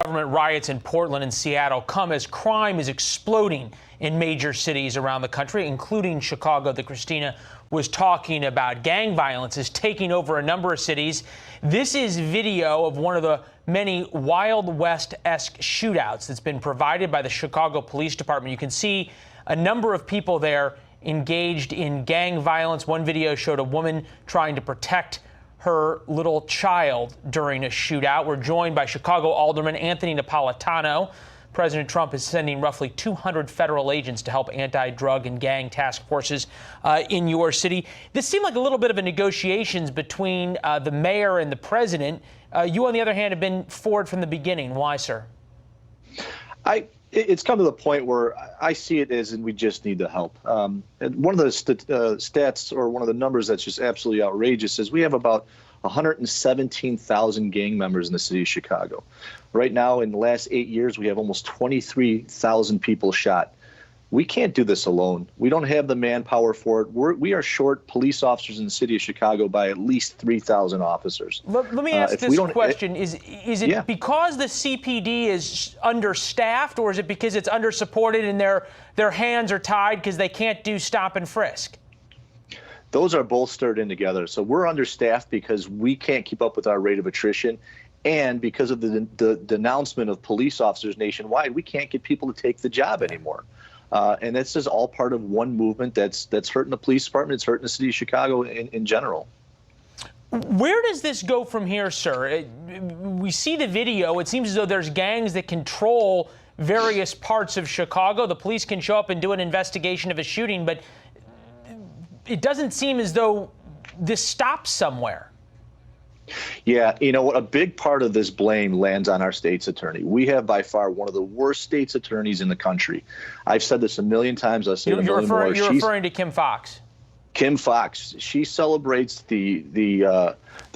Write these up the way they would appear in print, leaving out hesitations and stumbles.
Government riots in Portland and Seattle come as crime is exploding in major cities around the country, including Chicago, that Christina was talking about. Gang violence is taking over a number of cities. This is video of one of the many Wild West-esque shootouts that's been provided by the Chicago Police Department. You can see a number of people there engaged in gang violence. One video showed a woman trying to protect her little child during a shootout. We're joined by Chicago Alderman Anthony Napolitano. President Trump is sending roughly 200 federal agents to help anti-drug and gang task forces in your city. This seemed like a little bit of a negotiations between the mayor and the president. You, on the other hand, have been for it from the beginning. Why, sir? It's come to the point where I see it as, and we just need the help. And one of the stats, or one of the numbers that's just absolutely outrageous, is we have about 117,000 gang members in the city of Chicago. Right now, in the last 8 years, we have almost 23,000 people shot. We can't do this alone. We don't have the manpower for it. We are short police officers in the city of Chicago by at least 3,000 officers. Let me ask this question. Is it because the CPD is understaffed, or is it because it's undersupported and their hands are tied because they can't do stop and frisk? Those are both stirred in together. So we're understaffed because we can't keep up with our rate of attrition. And because of the denouncement of police officers nationwide, we can't get people to take the job anymore. And this is all part of one movement that's hurting the police department. It's hurting the city of Chicago in general. Where does this go from here, sir? We see the video. It seems as though there's gangs that control various parts of Chicago. The police can show up and do an investigation of a shooting, but it doesn't seem as though this stops somewhere. Yeah, you know what? A big part of this blame lands on our state's attorney. We have by far one of the worst state's attorneys in the country. I've said this a million times. I'll say it a million more. You're referring to Kim Foxx. Kim Foxx. She celebrates the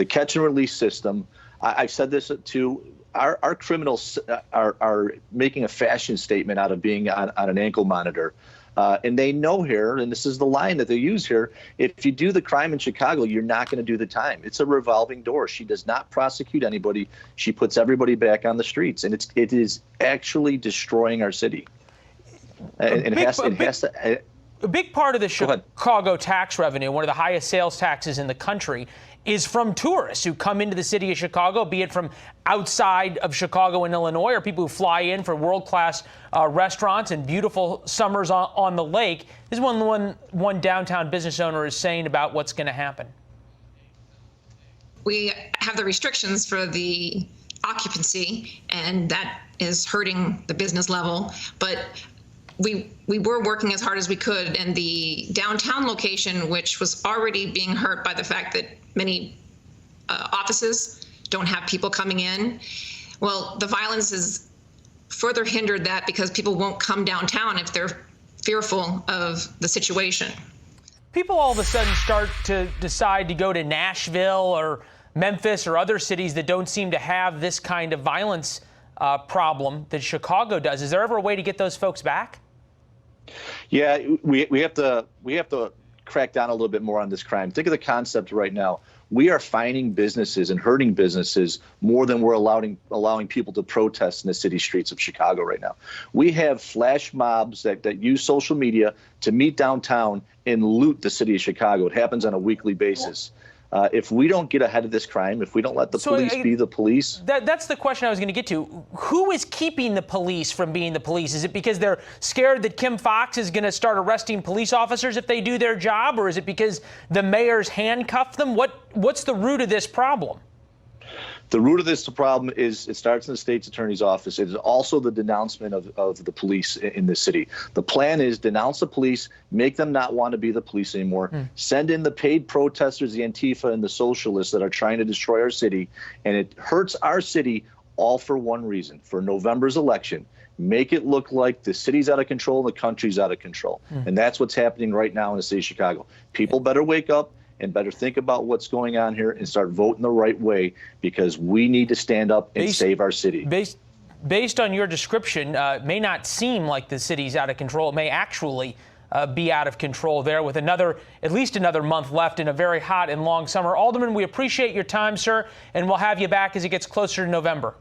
catch and release system. I've said this too. Our criminals are making a fashion statement out of being on an ankle monitor. And they know here, and this is the line that they use here, if you do the crime in Chicago, you're not going to do the time. It's a revolving door. She does not prosecute anybody. She puts everybody back on the streets, and it is actually destroying our city. A big part of the Chicago tax revenue, one of the highest sales taxes in the country, is from tourists who come into the city of Chicago, be it from outside of Chicago and Illinois, or people who fly in for world-class restaurants and beautiful summers on the lake. This is one downtown business owner is saying about what's going to happen. We have the restrictions for the occupancy, and that is hurting the business level. But we were working as hard as we could, and the downtown location, which was already being hurt by the fact that many offices don't have people coming in. Well, the violence has further hindered that because people won't come downtown if they're fearful of the situation. People all of a sudden start to decide to go to Nashville or Memphis or other cities that don't seem to have this kind of violence problem that Chicago does. Is there ever a way to get those folks back? Yeah, we have to crack down a little bit more on this crime. Think of the concept right now. We are fining businesses and hurting businesses more than we're allowing people to protest in the city streets of Chicago right now. We have flash mobs that use social media to meet downtown and loot the city of Chicago. It happens on a weekly basis. If we don't get ahead of this crime, if we don't let the police be the police. That's the question I was going to get to. Who is keeping the police from being the police? Is it because they're scared that Kim Foxx is going to start arresting police officers if they do their job? Or is it because the mayor's handcuffed them? What's the root of this problem? The root of this problem is it starts in the state's attorney's office. It is also the denouncement of the police in the city. The plan is denounce the police, make them not want to be the police anymore, send in the paid protesters, the Antifa and the socialists that are trying to destroy our city. And it hurts our city all for one reason, for November's election. Make it look like the city's out of control and the country's out of control. And that's what's happening right now in the city of Chicago. People better wake up and better think about what's going on here and start voting the right way, because we need to stand up and save our city. Based on your description, it may not seem like the city's out of control. It may actually be out of control there with at least another month left in a very hot and long summer. Alderman, we appreciate your time, sir, and we'll have you back as it gets closer to November.